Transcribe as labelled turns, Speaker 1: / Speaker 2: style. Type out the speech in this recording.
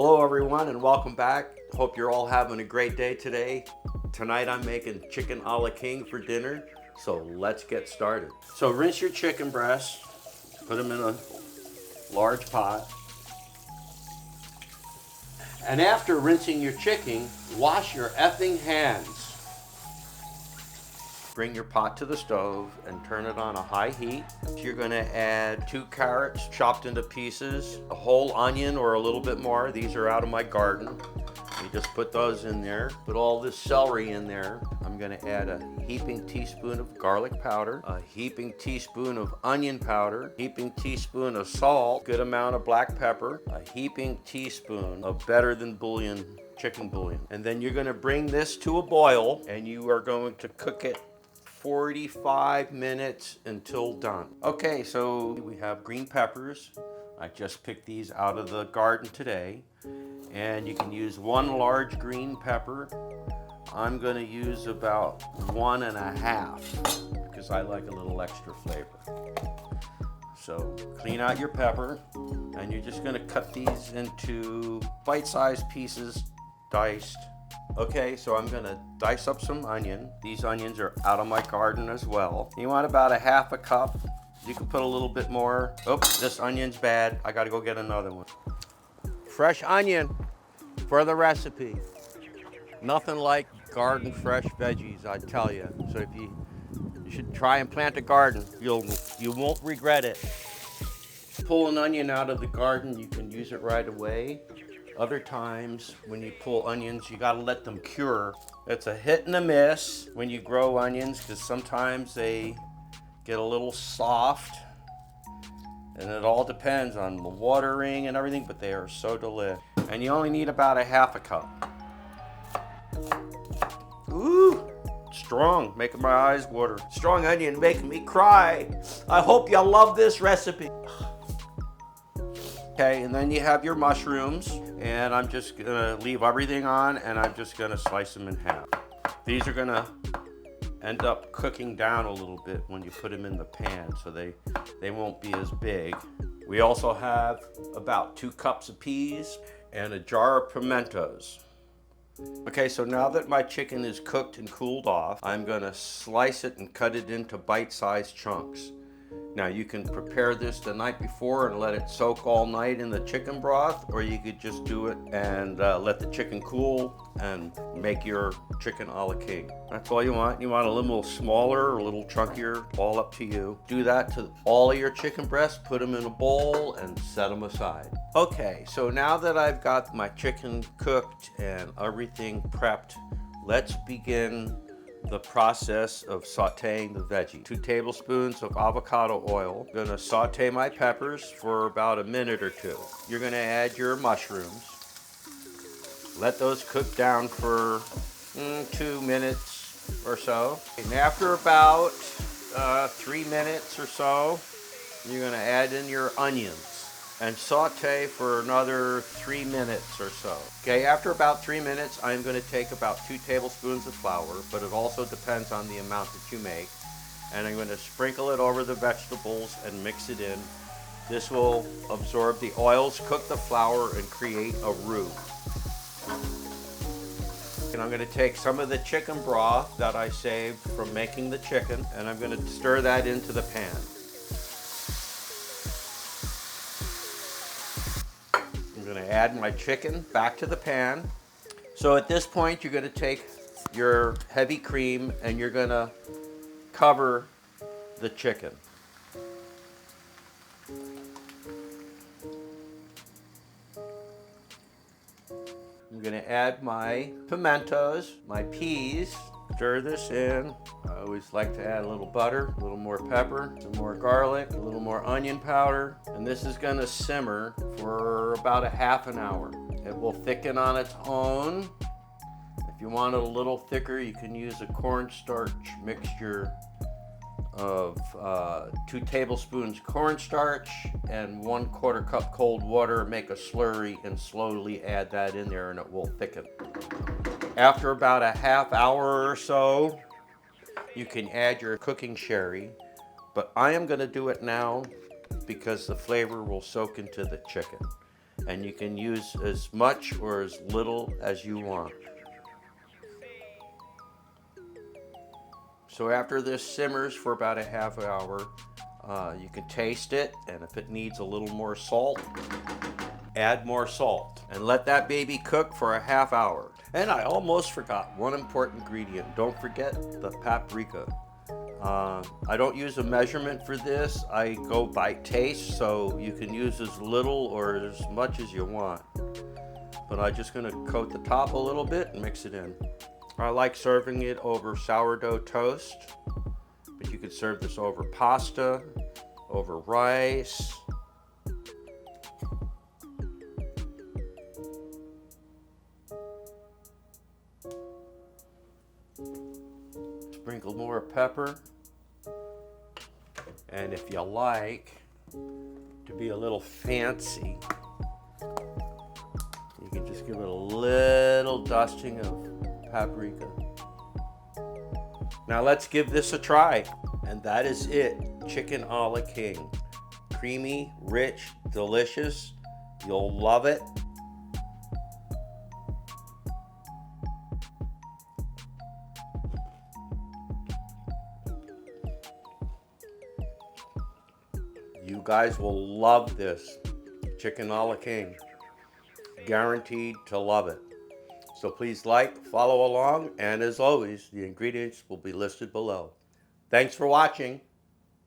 Speaker 1: Hello everyone and welcome back. Hope you're all having a great day today. Tonight I'm making chicken a la king for dinner, so let's get started. So rinse your chicken breasts, put them in a large pot. And after rinsing your chicken, wash your effing hands. Bring your pot to the stove and turn it on a high heat. You're going to add 2 carrots chopped into pieces, a whole onion or a little bit more. These are out of my garden. You just put those in there. Put all this celery in there. I'm going to add a heaping teaspoon of garlic powder, a heaping teaspoon of onion powder, heaping teaspoon of salt, good amount of black pepper, a heaping teaspoon of better than bouillon, chicken bouillon. And then you're going to bring this to a boil and you are going to cook it 45 minutes until done. Okay, so we have green peppers. I just picked these out of the garden today. And you can use 1 large green pepper. I'm gonna use about 1.5 because I like a little extra flavor. So clean out your pepper and you're just gonna cut these into bite-sized pieces, diced. Okay, so I'm gonna dice up some onion. These onions are out of my garden as well. You want about 1/2 cup. You can put a little bit more. Oops, this onion's bad. I gotta go get another one. Fresh onion for the recipe. Nothing like garden fresh veggies, I tell you. So if you should try and plant a garden. You won't regret it. Pull an onion out of the garden, you can use it right away. Other times, when you pull onions, you gotta let them cure. It's a hit and a miss when you grow onions because sometimes they get a little soft. And it all depends on the watering and everything, but they are so delicious. And you only need about 1/2 cup. Ooh, strong, making my eyes water. Strong onion making me cry. I hope you love this recipe. Okay, and then you have your mushrooms, and I'm just gonna leave everything on, and I'm just gonna slice them in half. These are gonna end up cooking down a little bit when you put them in the pan, so they won't be as big. We also have about 2 cups of peas and a jar of pimentos. Okay, so now that my chicken is cooked and cooled off, I'm gonna slice it and cut it into bite-sized chunks. Now you can prepare this the night before and let it soak all night in the chicken broth, or you could just do it and let the chicken cool and make your chicken a la king. That's all you want. You want a little smaller or a little chunkier, all up to you. Do that to all of your chicken breasts, put them in a bowl and set them aside. Okay, so now that I've got my chicken cooked and everything prepped, let's begin the process of sauteing the veggie. 2 tablespoons of avocado oil. I'm gonna saute my peppers for about a minute or 2. You're gonna add your mushrooms. Let those cook down for 2 minutes or so. And after about 3 minutes or so, you're gonna add in your onions and saute for another 3 minutes or so. Okay, after about 3 minutes, I'm gonna take about 2 tablespoons of flour, but it also depends on the amount that you make. And I'm gonna sprinkle it over the vegetables and mix it in. This will absorb the oils, cook the flour, and create a roux. And I'm gonna take some of the chicken broth that I saved from making the chicken, and I'm gonna stir that into the pan. I'm gonna add my chicken back to the pan. So at this point, you're gonna take your heavy cream and you're gonna cover the chicken. I'm gonna add my pimentos, my peas, stir this in. I always like to add a little butter, a little more pepper, some more garlic, a little more onion powder, and this is gonna simmer for about 1/2 hour. It will thicken on its own. If you want it a little thicker, you can use a cornstarch mixture of 2 tablespoons cornstarch and 1/4 cup cold water. Make a slurry and slowly add that in there and it will thicken. After about 1/2 hour or so, you can add your cooking sherry, but I am going to do it now because the flavor will soak into the chicken. and you can use as much or as little as you want. So after this simmers for about a half hour, you can taste it, and if it needs a little more salt, add more salt, and let that baby cook for a half hour. And I almost forgot one important ingredient. Don't forget the paprika. I don't use a measurement for this. I go by taste, so you can use as little or as much as you want. But I'm just gonna coat the top a little bit and mix it in. I like serving it over sourdough toast, but you could serve this over pasta, over rice. Sprinkle more pepper. And if you like to be a little fancy, you can just give it a little dusting of paprika. Now let's give this a try. And that is it, chicken a la king. Creamy, rich, delicious. You'll love it. You guys will love this chicken a la king. Guaranteed to love it. So please like, follow along, and as always, the ingredients will be listed below. Thanks for watching.